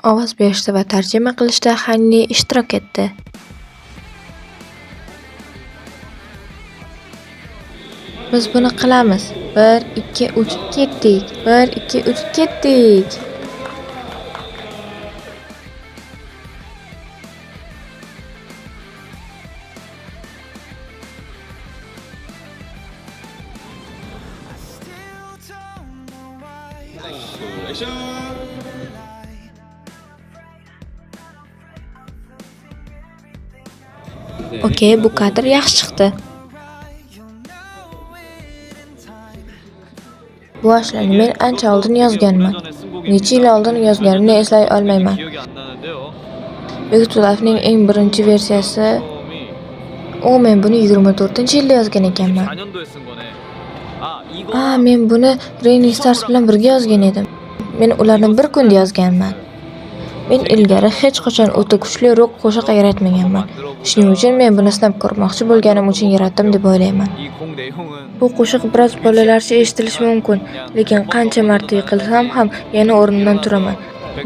Ovoz berishda va tarjima qilishda Hanni ishtirok etdi. Biz buni qilamiz. 1 2 3 ketdik. 1 2 3 ketdik. Okey, bu kadr yaxshi chiqdi. Bu ashlarni men ancha oldin yozganman. Necha yil oldin yozganimni eslay olmayman. Bektulayevning eng birinchi versiyasi men buni 24-yilda yozgan ekanman. Men buni Raining Stars bilan birga yozgan edim. Men ularni bir kunda yozganman. Men ilgari hech qachon o'ta kuchli rock qo'shiq yaratmaganman. Shuning uchun men buni sinab ko'rmoqchi bo'lganim uchun yaratdim deb o'ylayman. Bu qo'shiq biroz bolalarcha eshitilishi mumkin, lekin qancha marta yiqilsam ham yana o'rnimdan turaman.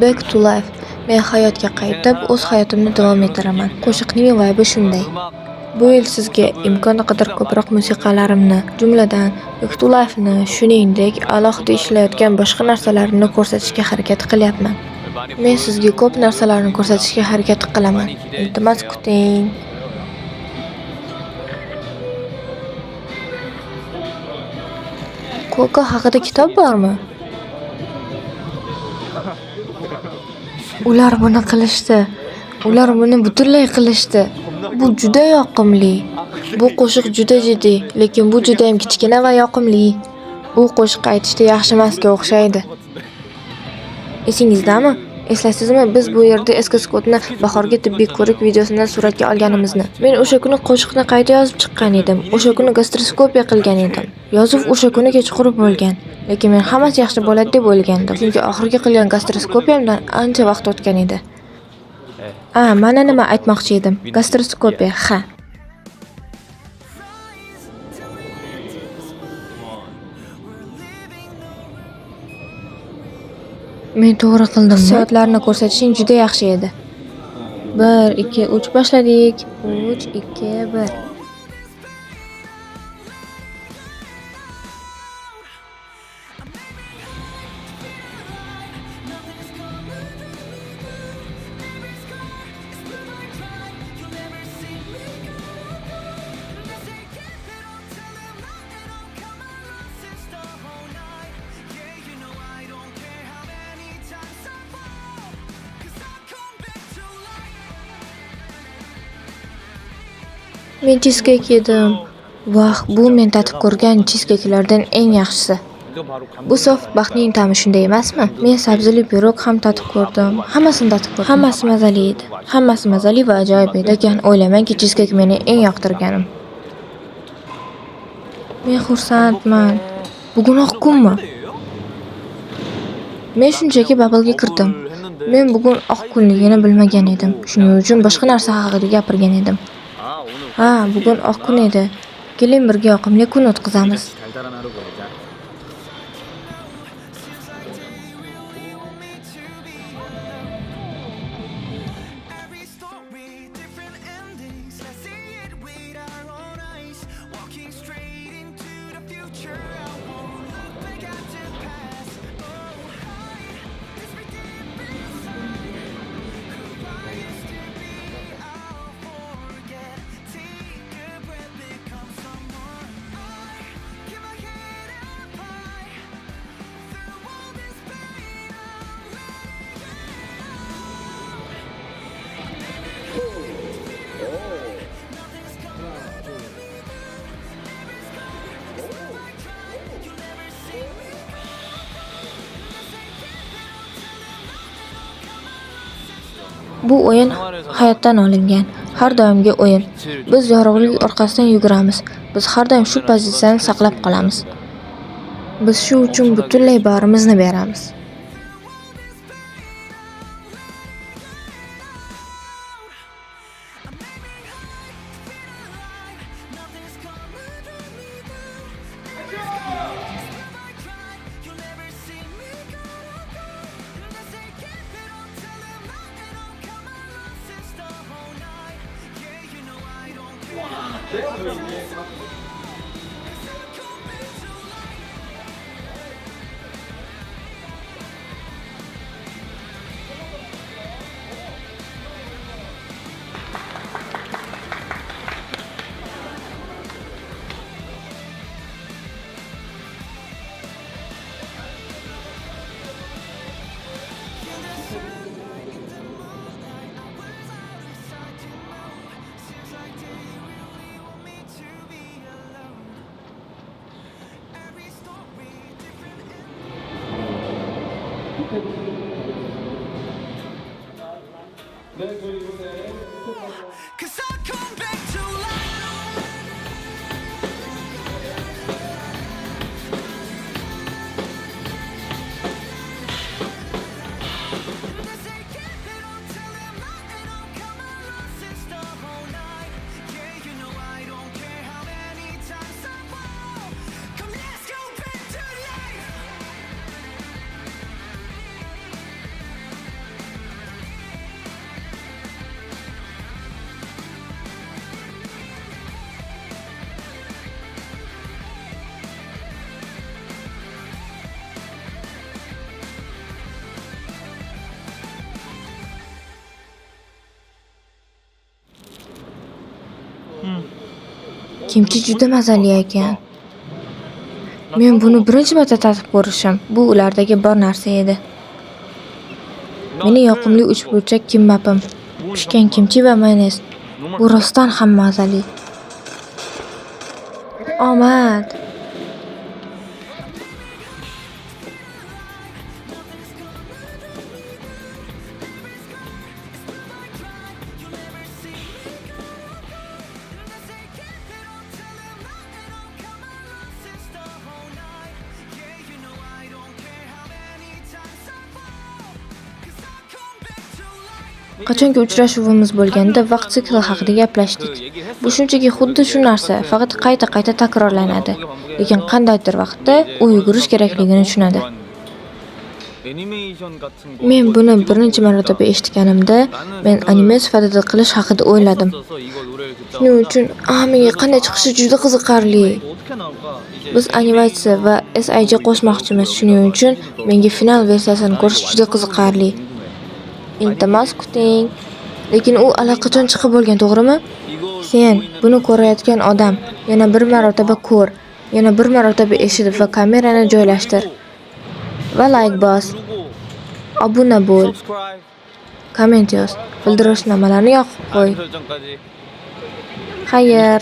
Back to life. Men hayotga qaytib, o'z hayotimni davom ettiraman. Qo'shiqning vibe shunday. Bu yil sizga imkon qadar ko'proq musiqalarimni, jumladan Back to Life'ni, shuningdek, alohida ishlayotgan boshqa narsalarimni ko'rsatishga harakat qilyapman. Men sizga ko'p narsalarni ko'rsatishga harakat qilaman. Iltimos kuting. Koko haqida kitob bormi? Ular buni qilishdi. Ular buni butunlay qilishdi. Bu juda yoqimli. Bu qo'shiq juda jiddiy, lekin bu juda ham kichkina va yoqimli. Bu qo'shiq aytishda yaxshi emasga o'xshaydi. Esingizdami? Eslasizmi, biz bu yerda eski skotni bahorgi tibbiy ko'rik videosidan suratga olganimizni. Men o'sha kuni qo'shiqni qayta yozib chiqqan edim. O'sha kuni gastroskopiya qilgan edim. Yozuv o'sha kuni kechqurun bo'lgan. Lekin men hammasi yaxshi bo'ladi deb o'ylagandim. Chunki oxirgi qilgan gastroskopiyamdan ancha vaqt o'tgan edi. Mana nima aytmoqchi edim. Gastroskopiya, ha. Men to'g'ri qildim. Hissiyotlarni ko'rsatishing juda yaxshi edi. 1 2 3 boshladik. 3 2 1. Men cheesecake yedim. Vah, bu men tatib ko'rgan cheesecake'lardan eng yaxshisi. Bu sof baxtning ta'mi, shunday emasmi? Men sabzili pirog ham tatib ko'rdim. Hammasini tatib ko'rdim. Hammasi mazali edi. Hammasi mazali va ajoyib edi. Lekin o'ylaymanki, cheesecake meni eng yoqtirganim. Men xursandman. Bugun oq kunmi? Men shunchaki bubble'ga kirdim. Men bugun oq kunligini bilmagan edim. Shuning uchun boshqa narsa haqida gapirgan edim. Bugun oq kun edi. Keling birga yoqimli kun o'tkazamiz. Bu o'yin hayotdan olingan, har doimgi o'yin. Biz yorug'lik orqasidan yuguramiz. Biz har doim shu pozitsiyani saqlab qolamiz. Biz shu uchun butunlay borimizni beramiz. Cause I come back to life. They say get it on till I'm not and I'll come along since the whole night. Yeah, you know I don't care how many times I fall. Come let's go back to life. Kimchi juda mazali ekan. Men buni birinchi marta tatib ko'rishim. Bu ulardagi bor narsa edi. Meni yoqimli uchburchak kimbapim, pishgan kimchi va mayonez. Bu rostdan ham mazali. Omad. Qachonki uchrashuvimiz bo'lganda vaqt sikli haqida gaplashdik. Bu shunchaki xuddi shu narsa, faqat qayta-qayta takrorlanadi. Lekin qandaydir vaqtda u yugurish kerakligini tushunadi. Men buni birinchi marotaba eshitganimda, men anime sifatida qilish haqida o'yladim. Shuning uchun menga qanday chiqishi juda qiziqarli. Biz animatsiya va SIG qo'shmoqchimiz. Shuning uchun menga final versiyasini ko'rish juda qiziqarli. Iltimos kuting. Lekin u allaqachon chiqib bo'lgan, to'g'rimi? Sen buni ko'rayotgan odam yana bir marotaba ko'r, yana bir marotaba eshit va kamerani joylashtir. Va like bos. Obuna bo'l. Komment yoz. Bildirishnomalarni yoqib qo'y. Xayr.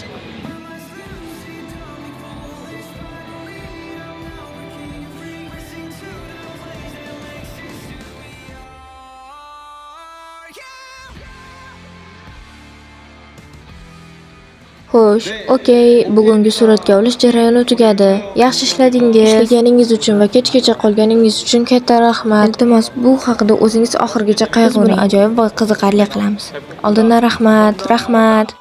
Xo'sh, okey, bugungi suratga olish jarayoni tugadi. Yaxshi ishladingiz. Ishlaganingiz uchun va kechgacha qolganingiz uchun katta rahmat. Iltimos, bu haqida o'zingiz oxirigacha qayg'uring. Ajoyib va qiziqarli qilamiz. Oldindan rahmat.